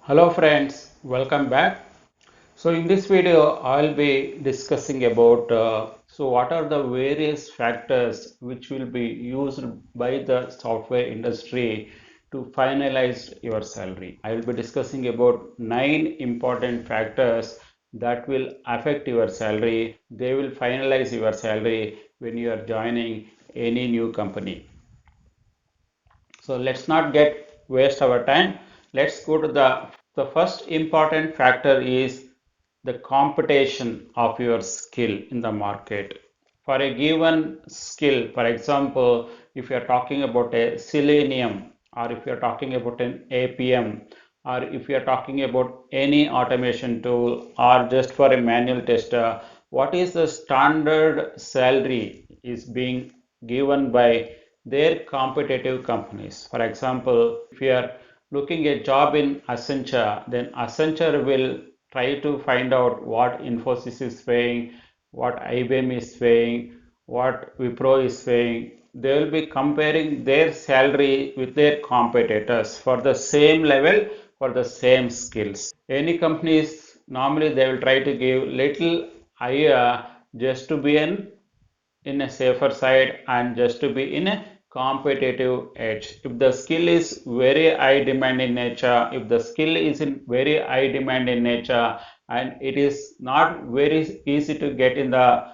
Hello friends, welcome back. So in this video, I'll be discussing about what are the various factors which will be used by the software industry to finalize your salary. I will be discussing about 9 important factors that will affect your salary. They will finalize your salary when you are joining any new company. So let's not get waste our time. Let's go to the first important factor is the competition of your skill in the market. For a given skill, for example, if you're talking about a Selenium or if you're talking about an APM or if you're talking about any automation tool or just for a manual tester, what is the standard salary is being given by their competitive companies. For example, if you are looking a job in Accenture, then Accenture will try to find out what Infosys is paying, what IBM is paying, what Wipro is paying. They will be comparing their salary with their competitors for the same level, for the same skills. Any companies normally they will try to give little higher just to be in a safer side and just to be in a competitive edge. If the skill is very high demand in nature, if the skill is in very high demand in nature and it is not very easy to get in the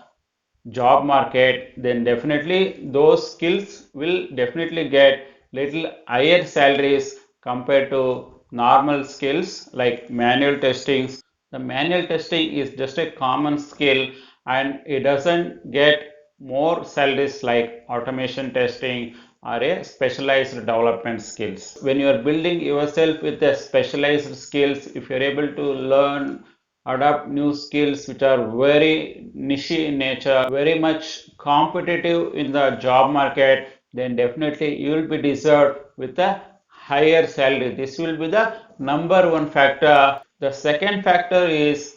job market, then definitely those skills will definitely get little higher salaries compared to normal skills like manual testing. The manual testing is just a common skill and it doesn't get more salaries like automation testing or a specialized development skills. When you are building yourself with a specialized skills, if you're able to learn adapt new skills which are very niche in nature, very much competitive in the job market, then definitely you will be deserved with a higher salary. This will be the number one factor. The second factor is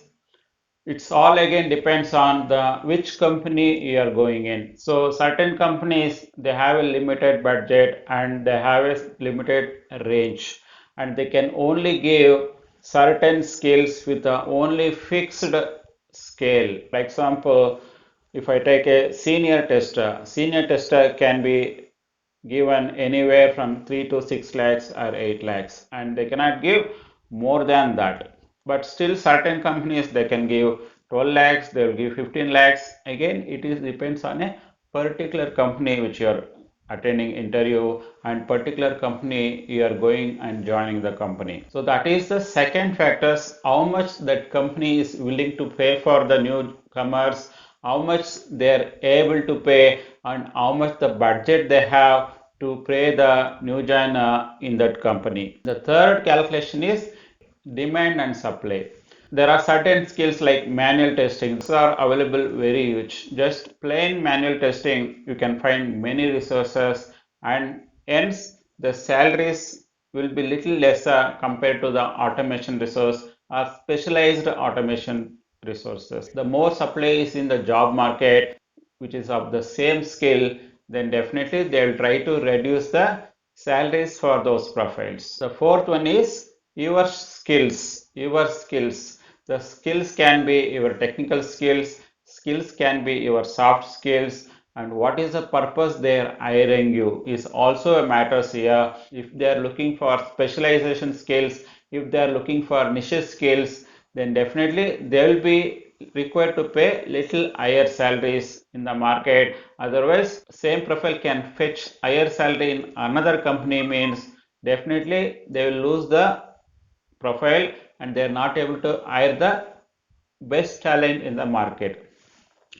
it's all again depends on the which company you are going in. So certain companies they have a limited budget and they have a limited range and they can only give certain skills with a only fixed scale. For example, if I take a senior tester can be given anywhere from 3 to 6 lakhs or 8 lakhs and they cannot give more than that, but still certain companies they can give 12 lakhs, they will give 15 lakhs. Again it is depends on a particular company which you are attending interview and particular company you are going and joining the company. So that is the second factors, how much that company is willing to pay for the newcomers, how much they are able to pay and how much the budget they have to pay the new joiner in that company. The third calculation is demand and supply. There are certain skills like manual testing are available very huge. Just plain manual testing, you can find many resources and hence the salaries will be little lesser compared to the automation resource or specialized automation resources. The more supply is in the job market, which is of the same skill, then definitely they will try to reduce the salaries for those profiles. The fourth one is your skills. Your skills. The skills can be your technical skills, skills can be your soft skills, and what is the purpose they are hiring you is also a matters here. If they are looking for specialization skills, if they are looking for niche skills, then definitely they will be required to pay little higher salaries in the market. Otherwise, same profile can fetch higher salary in another company means definitely they will lose the profile and they are not able to hire the best talent in the market.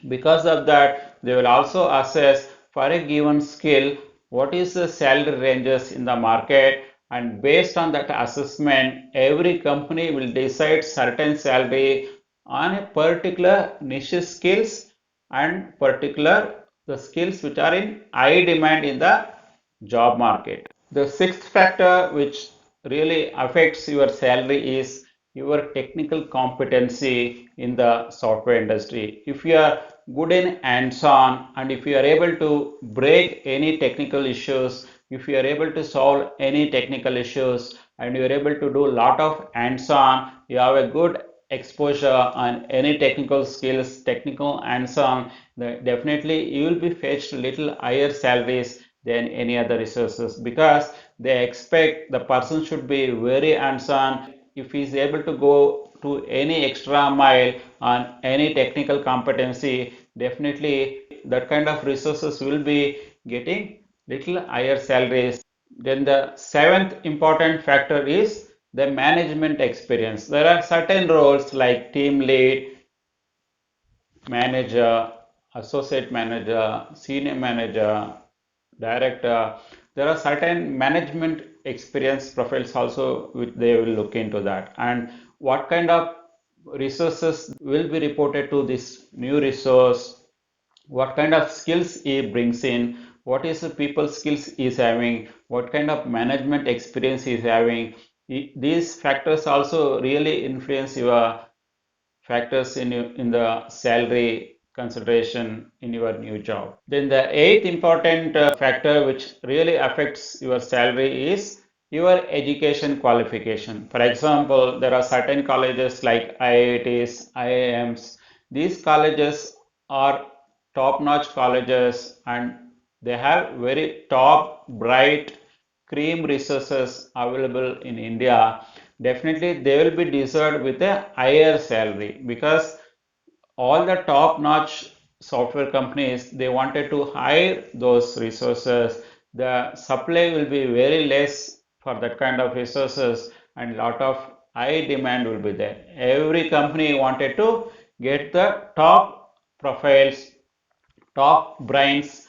Because of that, they will also assess for a given skill what is the salary ranges in the market, and based on that assessment, every company will decide certain salary on a particular niche skills and particular the skills which are in high demand in the job market. The sixth factor which really affects your salary is your technical competency in the software industry. If you are good in hands-on and if you are able to break any technical issues, if you are able to solve any technical issues, and you're able to do a lot of hands-on, you have a good exposure on any technical skills, technical hands-on, definitely you will be fetched little higher salaries than any other resources because they expect the person should be very hands-on. If he is able to go to any extra mile on any technical competency, definitely that kind of resources will be getting little higher salaries. Then the seventh important factor is the management experience. There are certain roles like team lead, manager, associate manager, senior manager, director. There are certain management experience profiles also which they will look into that. And what kind of resources will be reported to this new resource, what kind of skills he brings in, what is the people skills he is having, what kind of management experience he is having. These factors also really influence your factors in the salary consideration in your new job. Then the eighth important factor which really affects your salary is your education qualification. For example, there are certain colleges like IITs, IIMs. These colleges are top-notch colleges and they have very top, bright, cream resources available in India. Definitely, they will be deserved with a higher salary because all the top-notch software companies they wanted to hire those resources. The supply will be very less for that kind of resources, and lot of high demand will be there. Every company wanted to get the top profiles, top brains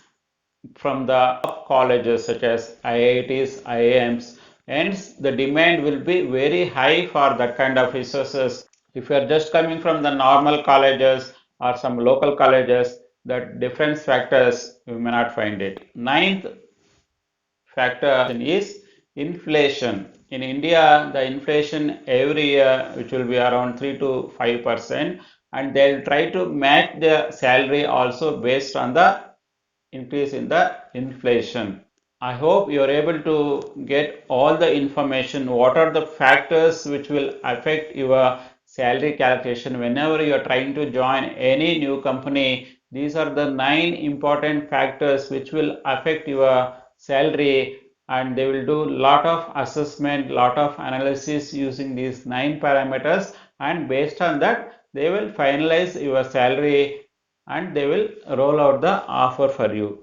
from the colleges such as IITs, IIMs, and the demand will be very high for that kind of resources. If you are just coming from the normal colleges or some local colleges, that different factors you may not find it. Ninth factor is inflation. In India, the inflation every year, which will be around 3 to 5%, and they'll try to match the salary also based on the increase in the inflation. I hope you are able to get all the information. What are the factors which will affect your salary calculation whenever you are trying to join any new company? These are the nine important factors which will affect your salary, and they will do lot of assessment, lot of analysis using these nine parameters, and based on that they will finalize your salary and they will roll out the offer for you.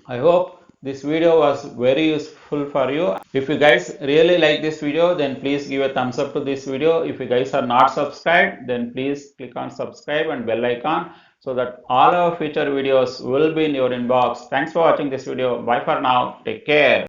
I hope this video was very useful for you. If you guys really like this video, then please give a thumbs up to this video. If you guys are not subscribed, then please click on subscribe and bell icon so that all our future videos will be in your inbox. Thanks for watching this video. Bye for now. Take care.